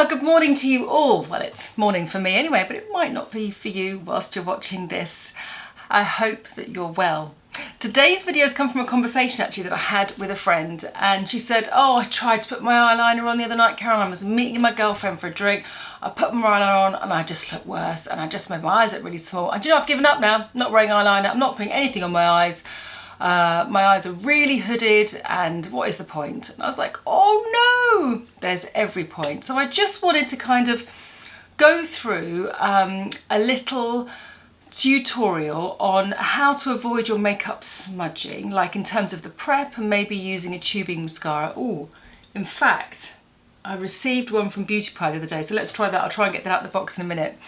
Good morning to you all. Well, it's morning for me anyway, but it might not be for you whilst you're watching this. I hope that you're well. Today's video has come from a conversation actually that I had with a friend, and she said, oh, I tried to put my eyeliner on the other night, Caroline. I was meeting my girlfriend for a drink. I put my eyeliner on and I just looked worse, and I just made my eyes look really small. And you know, I've given up now. I'm not wearing eyeliner. I'm not putting anything on my eyes. My eyes are really hooded, and what is the point? And I was like, oh no, there's every point. So I just wanted to kind of go through a little tutorial on how to avoid your makeup smudging, like in terms of the prep and maybe using a tubing mascara. Oh, in fact, I received one from Beauty Pie the other day, so let's try that. I'll try and get that out of the box in a minute.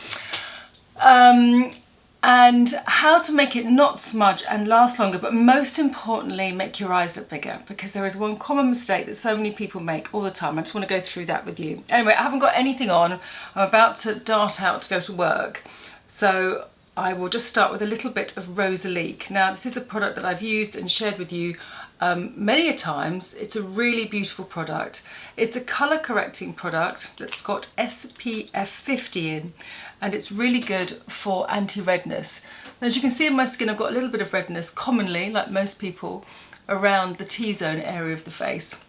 And how to make it not smudge and last longer, but most importantly, make your eyes look bigger, because there is one common mistake that so many people make all the time. I just want to go through that with you. Anyway, I haven't got anything on. I'm about to dart out to go to work. So I will just start with a little bit of Rosalique. Now, this is a product that I've used and shared with you many a times. It's a really beautiful product. It's a colour correcting product that's got SPF 50 in, and it's really good for anti-redness. Now, as you can see in my skin, I've got a little bit of redness, commonly, like most people, around the T-zone area of the face.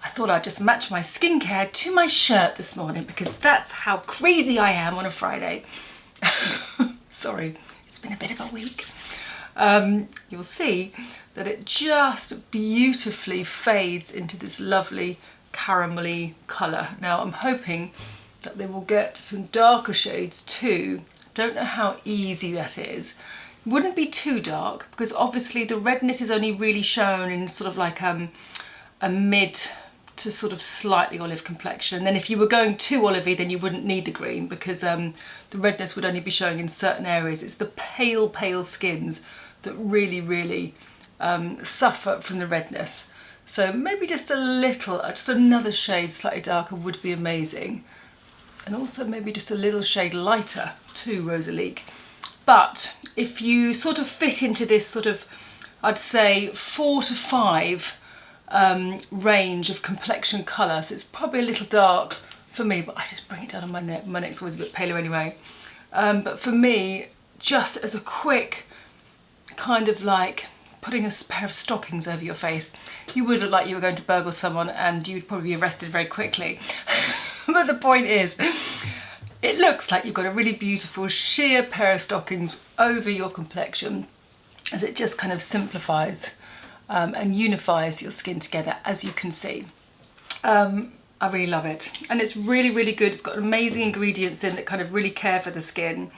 I thought I'd just match my skincare to my shirt this morning, because that's how crazy I am on a Friday. Sorry, it's been a bit of a week. You'll see that it just beautifully fades into this lovely caramelly colour. Now, I'm hoping that they will get some darker shades too. Don't know how easy that is. Wouldn't be too dark, because obviously the redness is only really shown in sort of like a mid to sort of slightly olive complexion. And then if you were going too olivey, then you wouldn't need the green, because the redness would only be showing in certain areas. It's the pale skins that really suffer from the redness. So maybe just a little, just another shade slightly darker would be amazing. And also maybe just a little shade lighter too, Rosalique. But if you sort of fit into this sort of, I'd say 4 to 5 range of complexion colour, so it's probably a little dark for me, but I just bring it down on my neck. My neck's always a bit paler anyway. But for me, just as a quick kind of like putting a pair of stockings over your face, you would look like you were going to burgle someone, and you would probably be arrested very quickly. But the point is, it looks like you've got a really beautiful sheer pair of stockings over your complexion, as it just kind of simplifies and unifies your skin together, as you can see. I really love it, and it's really good. It's got amazing ingredients in that kind of really care for the skin,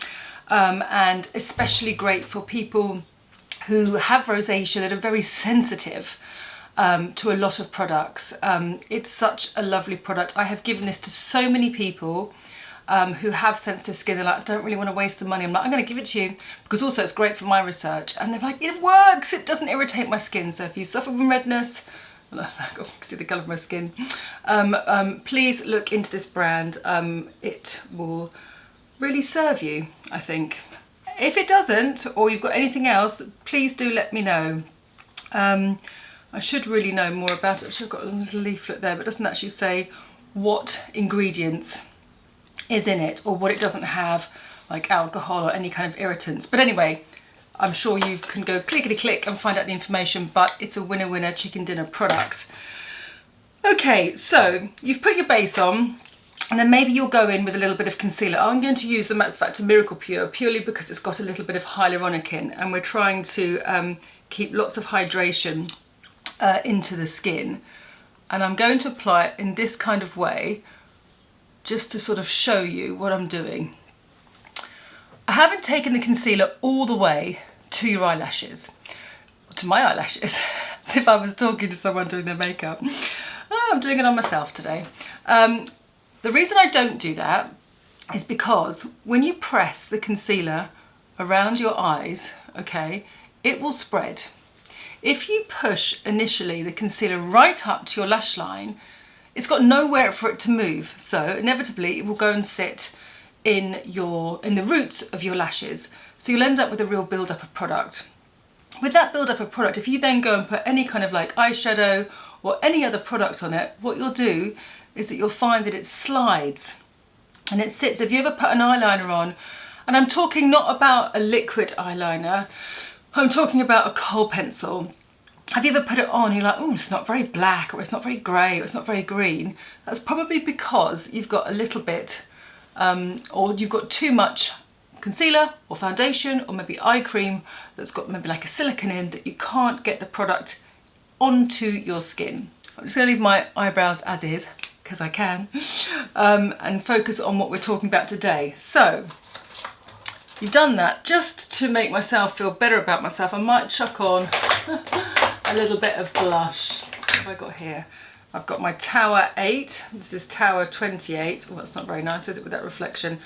and especially great for people who have rosacea that are very sensitive to a lot of products. It's such a lovely product. I have given this to so many people who have sensitive skin. They're like, I don't really want to waste the money. I'm like, I'm going to give it to you, because also it's great for my research. And they're like, it works, it doesn't irritate my skin. So if you suffer from redness, I can see the colour of my skin, please look into this brand. It will really serve you, I think. If it doesn't, or you've got anything else, please do let me know. I should really know more about it. I've got a little leaflet there, but it doesn't actually say what ingredients is in it, or what it doesn't have, like alcohol or any kind of irritants. But anyway, I'm sure you can go clickety click and find out the information, but it's a winner chicken dinner product. Okay, so you've put your base on, and then maybe you'll go in with a little bit of concealer. I'm going to use the Max Factor Miracle Pure purely because it's got a little bit of hyaluronic in, and we're trying to keep lots of hydration into the skin. And I'm going to apply it in this kind of way, just to sort of show you what I'm doing. I haven't taken the concealer all the way to your eyelashes, to my eyelashes, as if I was talking to someone doing their makeup. Oh, I'm doing it on myself today. The reason I don't do that is because when you press the concealer around your eyes, okay, it will spread. If you push initially the concealer right up to your lash line, it's got nowhere for it to move, so inevitably it will go and sit in the roots of your lashes. So you'll end up with a real build-up of product. With that build-up of product, if you then go and put any kind of like eyeshadow or any other product on it, what you'll do is that you'll find that it slides and it sits. If you ever put an eyeliner on, and I'm talking not about a liquid eyeliner, I'm talking about a kohl pencil. Have you ever put it on and you're like, oh, it's not very black, or it's not very grey, or it's not very green? That's probably because you've got a little bit, or you've got too much concealer or foundation or maybe eye cream that's got maybe like a silicone in, that you can't get the product onto your skin. I'm just going to leave my eyebrows as is, because I can, and focus on what we're talking about today. So, you've done that. Just to make myself feel better about myself, I might chuck on a little bit of blush. What have I got here? I've got my Tower 8. This is Tower 28. Oh, that's not very nice, is it, with that reflection?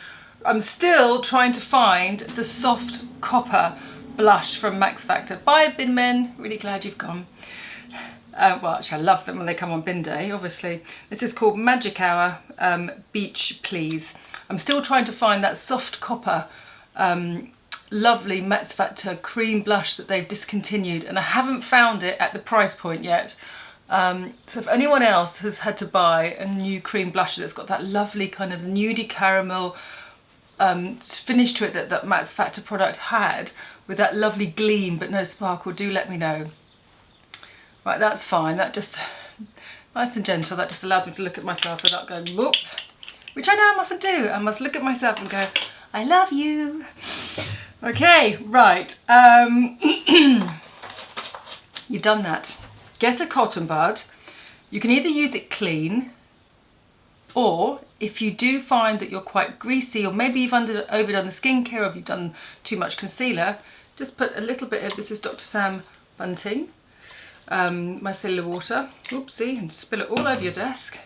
I'm still trying to find the soft copper blush from Max Factor. Bye, bin men. Really glad you've gone. Well, actually, I love them when they come on bin day, obviously. This is called Magic Hour Beach Please. I'm still trying to find that soft copper lovely Max Factor cream blush that they've discontinued, and I haven't found it at the price point yet. So if anyone else has had to buy a new cream blusher that's got that lovely kind of nudie caramel finish to it that Max Factor product had, with that lovely gleam but no sparkle, do let me know. Right, that's fine. That just, nice and gentle, that just allows me to look at myself without going whoop, which I know I mustn't do. I must look at myself and go, I love you. Okay, right. You've done that. Get a cotton bud. You can either use it clean, or if you do find that you're quite greasy, or maybe you've overdone the skincare, or if you've done too much concealer, just put a little bit of, this is Dr. Sam Bunting, micellar water, oopsie, and spill it all over your desk,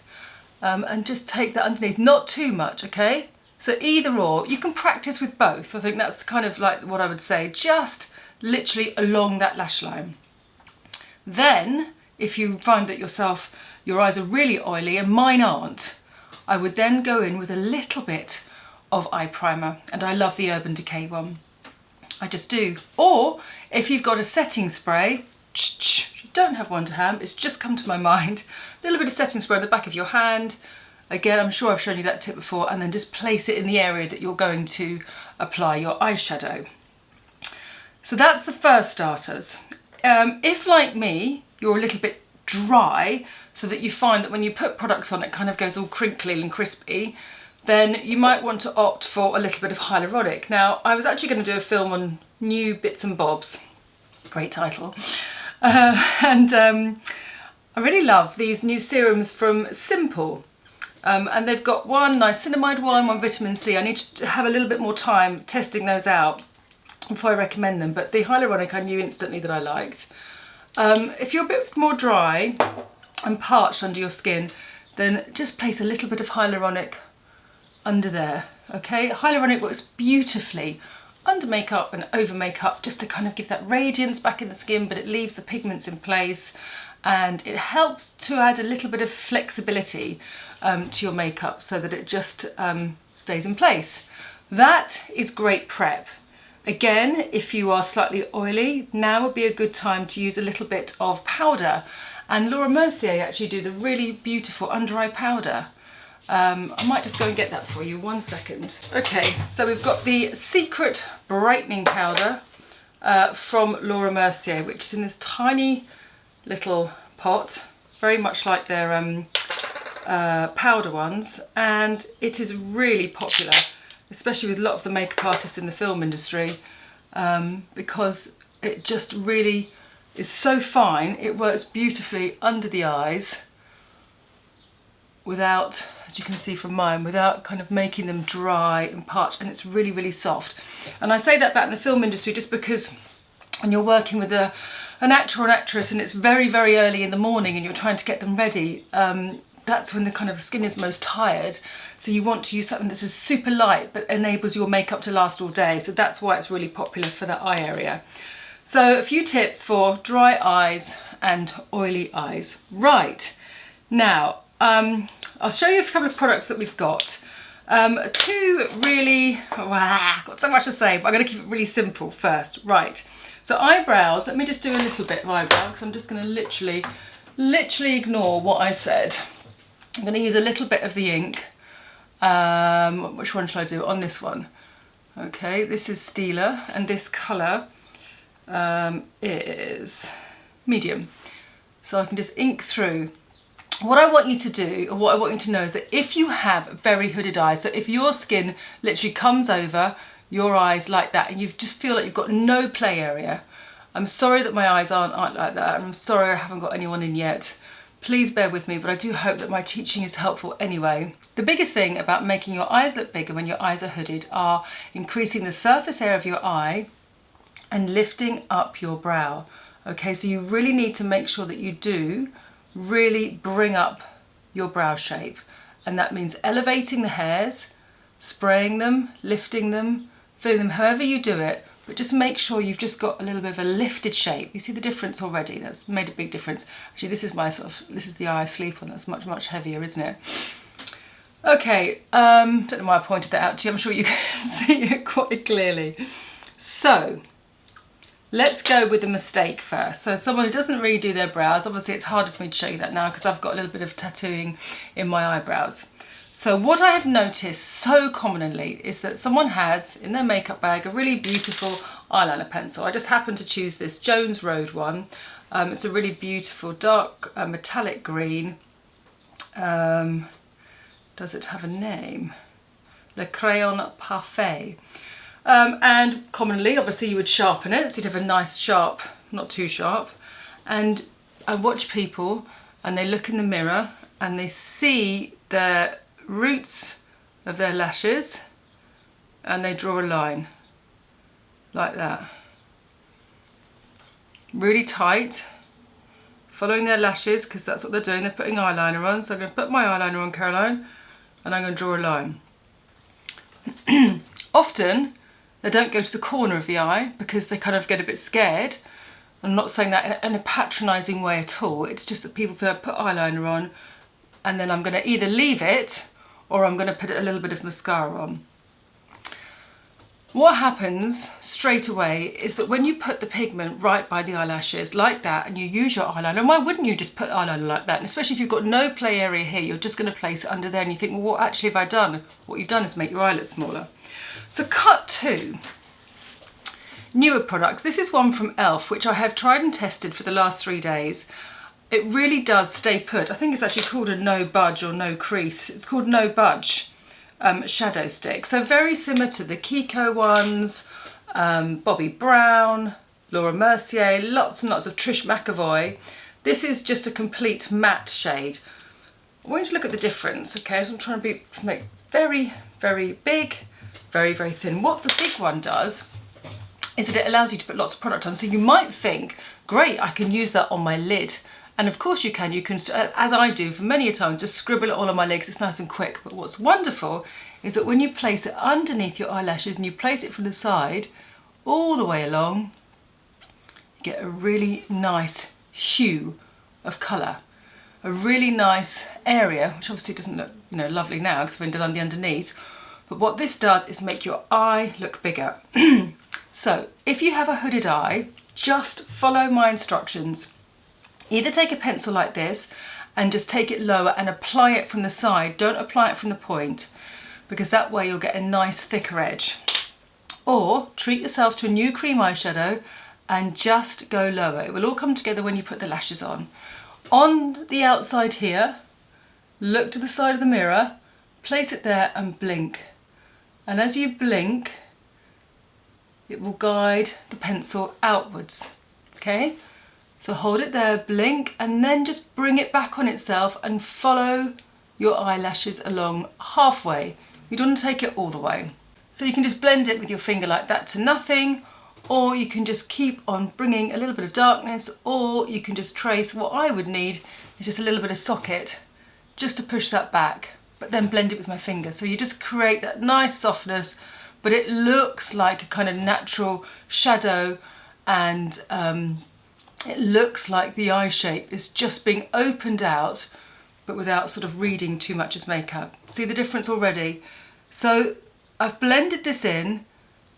and just take that underneath, not too much, okay? So either or, you can practice with both. I think that's kind of like what I would say, just literally along that lash line. Then, if you find that your eyes are really oily, and mine aren't, I would then go in with a little bit of eye primer, and I love the Urban Decay one. I just do. Or, if you've got a setting spray, you don't have one to hand, it's just come to my mind, a little bit of setting spray on the back of your hand. Again, I'm sure I've shown you that tip before, and then just place it in the area that you're going to apply your eyeshadow. So that's the first starters. If, like me, you're a little bit dry, so that you find that when you put products on it kind of goes all crinkly and crispy, then you might want to opt for a little bit of hyaluronic. Now, I was actually going to do a film on new bits and bobs. Great title. I really love these new serums from Simple. And they've got one niacinamide one vitamin C. I need to have a little bit more time testing those out before I recommend them, but the hyaluronic I knew instantly that I liked. If you're a bit more dry and parched under your skin, then just place a little bit of hyaluronic under there, okay? Hyaluronic works beautifully under makeup and over makeup, just to kind of give that radiance back in the skin, but it leaves the pigments in place, and it helps to add a little bit of flexibility to your makeup so that it just stays in place. That is great prep. Again, if you are slightly oily, now would be a good time to use a little bit of powder. And Laura Mercier actually do the really beautiful under eye powder. I might just go and get that for you, 1 second. Okay, so we've got the Secret Brightening Powder from Laura Mercier, which is in this tiny little pot, very much like their powder ones, and it is really popular, especially with a lot of the makeup artists in the film industry, because it just really is so fine. It works beautifully under the eyes without, as you can see from mine, without kind of making them dry and parched, and it's really, really soft. And I say that about in the film industry just because when you're working with an actor or an actress and it's very, very early in the morning and you're trying to get them ready, that's when the kind of skin is most tired. So you want to use something that is super light but enables your makeup to last all day. So that's why it's really popular for that eye area. So a few tips for dry eyes and oily eyes. Right, now I'll show you a couple of products that we've got. Two really, I've got so much to say, but I'm going to keep it really simple first. Right, so eyebrows, let me just do a little bit of eyebrow because I'm just going to literally literally ignore what I said. I'm going to use a little bit of the ink. Which one shall I do? On this one. Okay, this is Stila, and this colour is medium. So I can just ink through. What I want you to do, or what I want you to know, is that if you have very hooded eyes, so if your skin literally comes over your eyes like that and you just feel like you've got no play area, I'm sorry that my eyes aren't like that, and I'm sorry I haven't got anyone in yet. Please bear with me, but I do hope that my teaching is helpful anyway. The biggest thing about making your eyes look bigger when your eyes are hooded are increasing the surface area of your eye and lifting up your brow. Okay, so you really need to make sure that you do really bring up your brow shape. And that means elevating the hairs, spraying them, lifting them, filling them, however you do it. But just make sure you've just got a little bit of a lifted shape. You see the difference already? That's made a big difference. Actually, this is this is the eye I sleep on. That's much, much heavier, isn't it? Okay, don't know why I pointed that out to you. I'm sure you can see it quite clearly. So, let's go with the mistake first. So someone who doesn't really do their brows, obviously it's harder for me to show you that now because I've got a little bit of tattooing in my eyebrows. So what I have noticed so commonly is that someone has in their makeup bag a really beautiful eyeliner pencil. I just happened to choose this Jones Road one. It's a really beautiful dark metallic green. Does it have a name? Le Crayon Parfait. And commonly, obviously, you would sharpen it, so you'd have a nice sharp, not too sharp. And I watch people and they look in the mirror and they see the roots of their lashes and they draw a line like that. Really tight, following their lashes because that's what they're doing, they're putting eyeliner on. So I'm going to put my eyeliner on, Caroline, and I'm going to draw a line. Often, they don't go to the corner of the eye because they kind of get a bit scared. I'm not saying that in a patronising way at all. It's just that people put eyeliner on and then I'm going to either leave it or I'm going to put a little bit of mascara on. What happens straight away is that when you put the pigment right by the eyelashes like that and you use your eyeliner, and why wouldn't you just put eyeliner like that? And especially if you've got no play area here, you're just going to place it under there and you think, well, what actually have I done? What you've done is make your eye look smaller. So cut to newer products. This is one from e.l.f. which I have tried and tested for the last 3 days. It really does stay put. I think it's actually called a no budge or no crease. It's called No Budge shadow stick. So very similar to the Kiko ones, Bobbi Brown, Laura Mercier, lots and lots of Trish McAvoy. This is just a complete matte shade. I want you to look at the difference, okay? So I'm trying to make very, very big, very, very thin. What the big one does is that it allows you to put lots of product on. So you might think, great, I can use that on my lid. And of course you can, as I do for many a time, just scribble it all on my legs, it's nice and quick. But what's wonderful is that when you place it underneath your eyelashes and you place it from the side, all the way along, you get a really nice hue of colour. A really nice area, which obviously doesn't look, lovely now because I've done the underneath. But what this does is make your eye look bigger. So if you have a hooded eye, just follow my instructions. Either take a pencil like this and just take it lower and apply it from the side. Don't apply it from the point because that way you'll get a nice thicker edge. Or treat yourself to a new cream eyeshadow and just go lower. It will all come together when you put the lashes on. On the outside here, look to the side of the mirror, place it there and blink. And as you blink, it will guide the pencil outwards, okay? So hold it there, blink, and then just bring it back on itself and follow your eyelashes along halfway. You don't want to take it all the way. So you can just blend it with your finger like that to nothing, or you can just keep on bringing a little bit of darkness, or you can just trace. What I would need is just a little bit of socket just to push that back, but then blend it with my finger. So you just create that nice softness, but it looks like a kind of natural shadow, and it looks like the eye shape is just being opened out, but without sort of reading too much as makeup. See the difference already? So I've blended this in,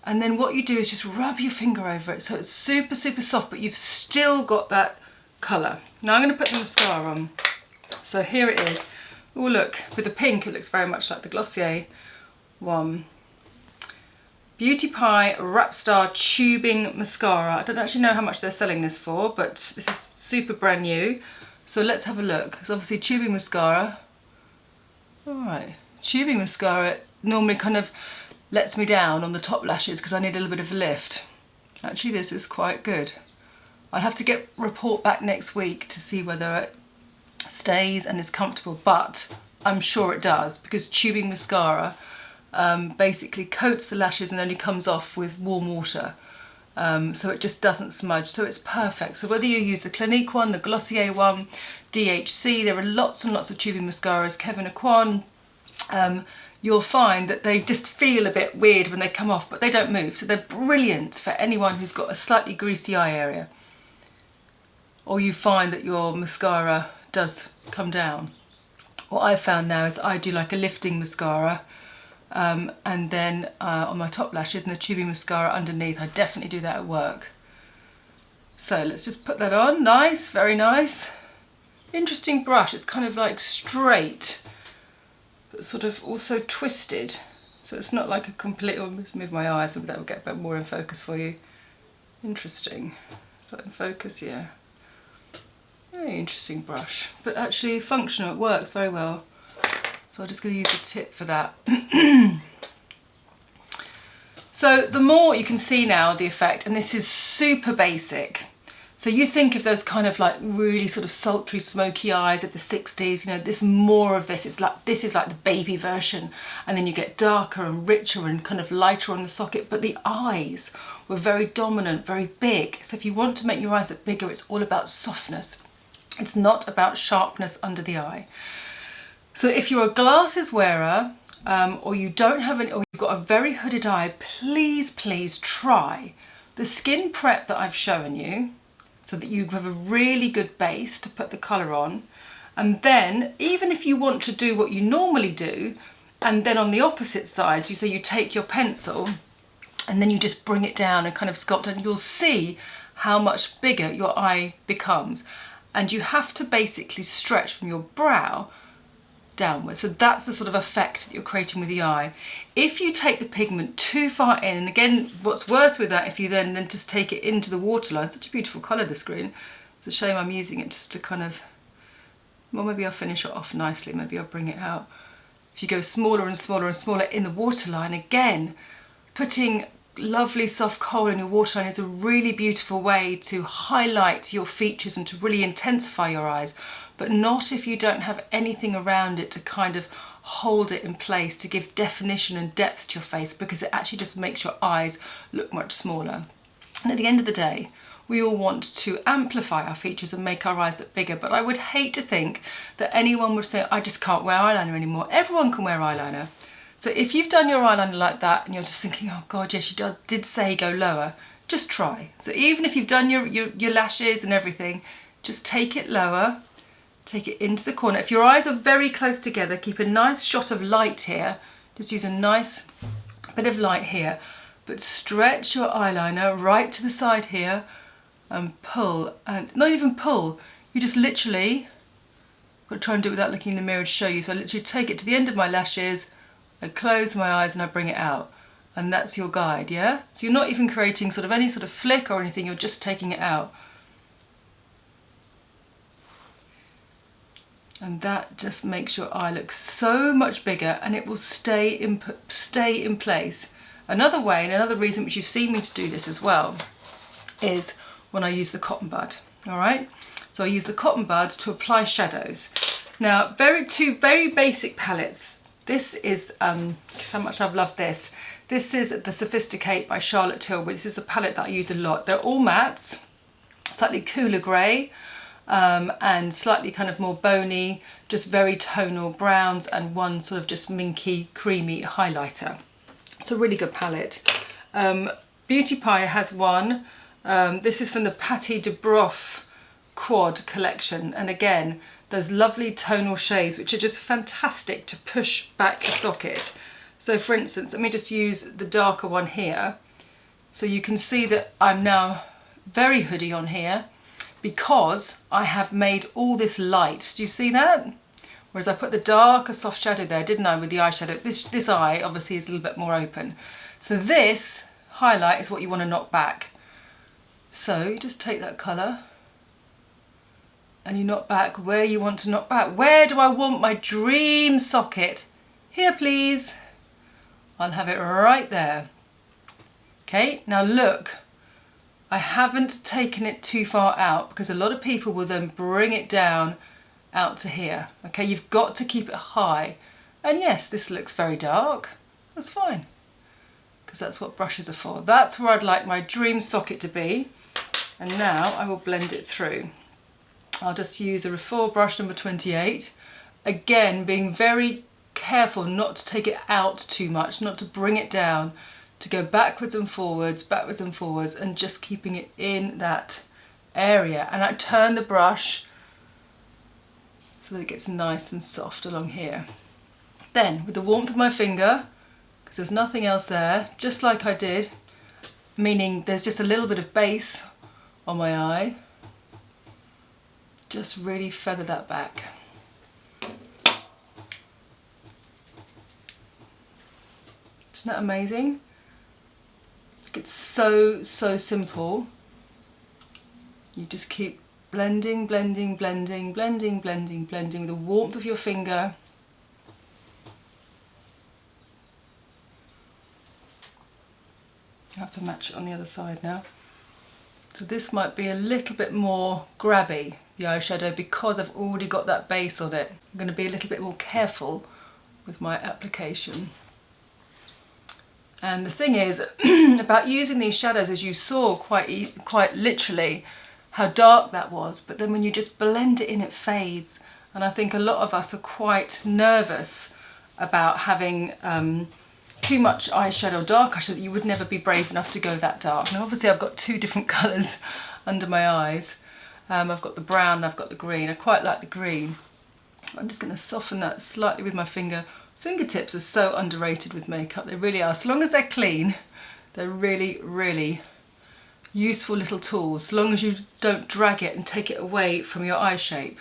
and then what you do is just rub your finger over it so it's super, super soft, but you've still got that colour. Now I'm going to put the mascara on. So here it is. Oh look, with the pink it looks very much like the Glossier one. Beauty Pie Wrap Star Tubing Mascara. I don't actually know how much they're selling this for, but this is super brand new. So let's have a look. It's obviously tubing mascara. Alright, tubing mascara normally kind of lets me down on the top lashes because I need a little bit of a lift. Actually this is quite good. I'll have to get a report back next week to see whether it stays and is comfortable, but I'm sure it does because tubing mascara basically coats the lashes and only comes off with warm water. So it just doesn't smudge, so it's perfect. So whether you use the Clinique one, the Glossier one, DHC, there are lots and lots of tubing mascaras, Kevyn Aucoin, you'll find that they just feel a bit weird when they come off, but they don't move. So they're brilliant for anyone who's got a slightly greasy eye area, or you find that your mascara does come down. What I've found now is that I do like a lifting mascara, and then on my top lashes and the tubing mascara underneath. I definitely do that at work. So let's just put that on. Nice, very nice. Interesting brush. It's kind of like straight, but sort of also twisted. So it's not like a complete, I'll move my eyes so that will get a bit more in focus for you. Interesting. So in focus, yeah. Very interesting brush, but actually functional, it works very well. So I'm just going to use a tip for that. So the more you can see now the effect, and this is super basic. So you think of those kind of like really sort of sultry, smoky eyes of the 60s, you know, this more of this, this is like the baby version, and then you get darker and richer and kind of lighter on the socket, but the eyes were very dominant, very big. So if you want to make your eyes look bigger, it's all about softness. It's not about sharpness under the eye. So if you're a glasses wearer, or you don't have any, or you've got a very hooded eye, please, please try the skin prep that I've shown you, so that you have a really good base to put the colour on. And then, even if you want to do what you normally do, and then on the opposite side, you take your pencil, and then you just bring it down and kind of sculpt, and you'll see how much bigger your eye becomes. And you have to basically stretch from your brow downwards. So that's the sort of effect that you're creating with the eye. If you take the pigment too far in, and again, what's worse with that, if you then just take it into the waterline, such a beautiful colour, this green. It's a shame I'm using it just to kind of, well, maybe I'll finish it off nicely, maybe I'll bring it out. If you go smaller and smaller and smaller in the waterline, again, putting lovely soft kohl in your waterline is a really beautiful way to highlight your features and to really intensify your eyes, but not if you don't have anything around it to kind of hold it in place, to give definition and depth to your face, because it actually just makes your eyes look much smaller. And at the end of the day, we all want to amplify our features and make our eyes look bigger, but I would hate to think that anyone would think, I just can't wear eyeliner anymore. Everyone can wear eyeliner. So if you've done your eyeliner like that and you're just thinking, oh God, yes, she did say go lower, just try. So even if you've done your lashes and everything, just take it lower, take it into the corner. If your eyes are very close together, keep a nice shot of light here. Just use a nice bit of light here, but stretch your eyeliner right to the side here and pull, and not even pull, you just literally, I've got to try and do it without looking in the mirror to show you. So I literally take it to the end of my lashes, I close my eyes and I bring it out, and that's your guide, yeah? So you're not even creating sort of any sort of flick or anything, you're just taking it out. And that just makes your eye look so much bigger, and it will stay in place. Another way, and another reason which you've seen me to do this as well, is when I use the cotton bud, all right? So I use the cotton bud to apply shadows. Now, two very basic palettes. This is, how much I've loved this. This is the Sophisticate by Charlotte Tilbury. This is a palette that I use a lot. They're all mattes, slightly cooler grey, and slightly kind of more bony, just very tonal browns, and one sort of just minky, creamy highlighter. It's a really good palette. Beauty Pie has one. This is from the Patti de Broth Quad collection, and again, those lovely tonal shades which are just fantastic to push back the socket. So for instance, let me just use the darker one here. So you can see that I'm now very hoodie on here, because I have made all this light. Do you see that? Whereas I put the darker soft shadow there, didn't I, with the eyeshadow? This eye obviously is a little bit more open. So this highlight is what you want to knock back. So you just take that colour and you knock back where you want to knock back. Where do I want my dream socket? Here, please. I'll have it right there. Okay, now look, I haven't taken it too far out because a lot of people will then bring it down out to here. Okay, you've got to keep it high. And yes, this looks very dark. That's fine, because that's what brushes are for. That's where I'd like my dream socket to be. And now I will blend it through. I'll just use a Refill brush number 28. Again, being very careful not to take it out too much, not to bring it down, to go backwards and forwards, and just keeping it in that area. And I turn the brush so that it gets nice and soft along here. Then, with the warmth of my finger, because there's nothing else there, just like I did, meaning there's just a little bit of base on my eye, just really feather that back. Isn't that amazing? It's so simple. You just keep blending, blending, blending, blending, blending, blending with the warmth of your finger. I have to match it on the other side now. So this might be a little bit more grabby, the eyeshadow, because I've already got that base on it. I'm going to be a little bit more careful with my application. And the thing is about using these shadows, as you saw quite literally how dark that was, but then when you just blend it in, it fades. And I think a lot of us are quite nervous about having too much eyeshadow, dark eyeshadow, that you would never be brave enough to go that dark. Now obviously I've got two different colours under my eyes. I've got the brown and I've got the green. I quite like the green. I'm just going to soften that slightly with my finger. Fingertips are so underrated with makeup, they really are. So long as they're clean, they're really, really useful little tools, so long as you don't drag it and take it away from your eye shape.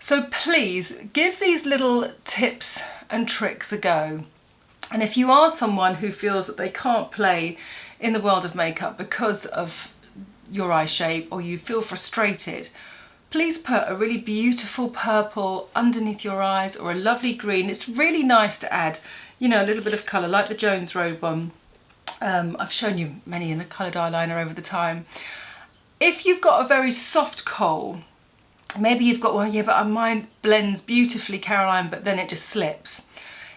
So please give these little tips and tricks a go. And if you are someone who feels that they can't play in the world of makeup because of your eye shape, or you feel frustrated, please put a really beautiful purple underneath your eyes, or a lovely green. It's really nice to add, you know, a little bit of colour, like the Jones Road one. I've shown you many in a coloured eyeliner over the time. If you've got a very soft kohl, maybe you've got one, yeah, but mine blends beautifully, Caroline, but then it just slips.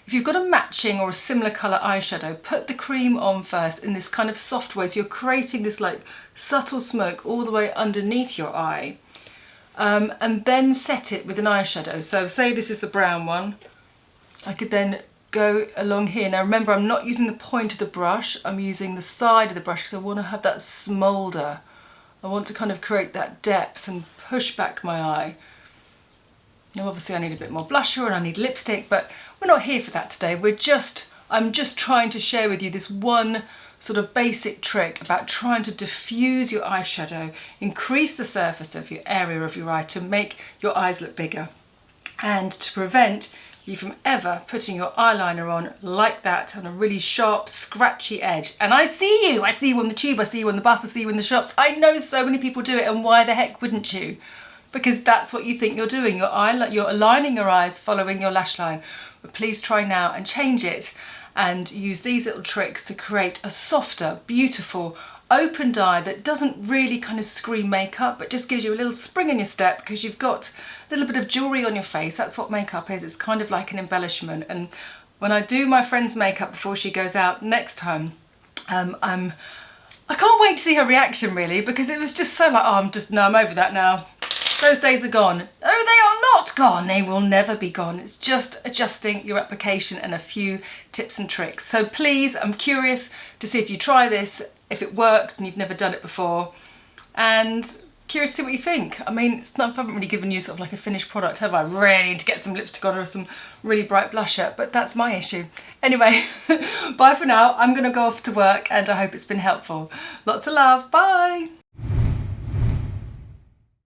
If you've got a matching or a similar colour eyeshadow, put the cream on first in this kind of soft way, so you're creating this like subtle smoke all the way underneath your eye. And then set it with an eyeshadow. So say this is the brown one, I could then go along here. Now remember, I'm not using the point of the brush, I'm using the side of the brush because I want to have that smoulder. I want to kind of create that depth and push back my eye. Now obviously I need a bit more blusher and I need lipstick, but we're not here for that today. I'm just trying to share with you this one sort of basic trick about trying to diffuse your eyeshadow, increase the surface of your area of your eye to make your eyes look bigger, and to prevent you from ever putting your eyeliner on like that on a really sharp, scratchy edge. And I see you on the tube, I see you on the bus, I see you in the shops. I know so many people do it, and why the heck wouldn't you? Because that's what you think you're doing. You're aligning your eyes, following your lash line. But please try now and change it, and use these little tricks to create a softer, beautiful, opened eye that doesn't really kind of scream makeup, but just gives you a little spring in your step because you've got a little bit of jewellery on your face. That's what makeup is. It's kind of like an embellishment. And when I do my friend's makeup before she goes out next time, I can't wait to see her reaction, really, because it was just so like, oh, I'm over that now. Those days are gone. Oh, they are not gone. They will never be gone. It's just adjusting your application and a few tips and tricks. So please, I'm curious to see if you try this, if it works and you've never done it before, and curious to see what you think. I mean, I haven't really given you sort of like a finished product, have I? Really need to get some lipstick on or some really bright blusher, but that's my issue. Anyway, bye for now. I'm going to go off to work, and I hope it's been helpful. Lots of love. Bye.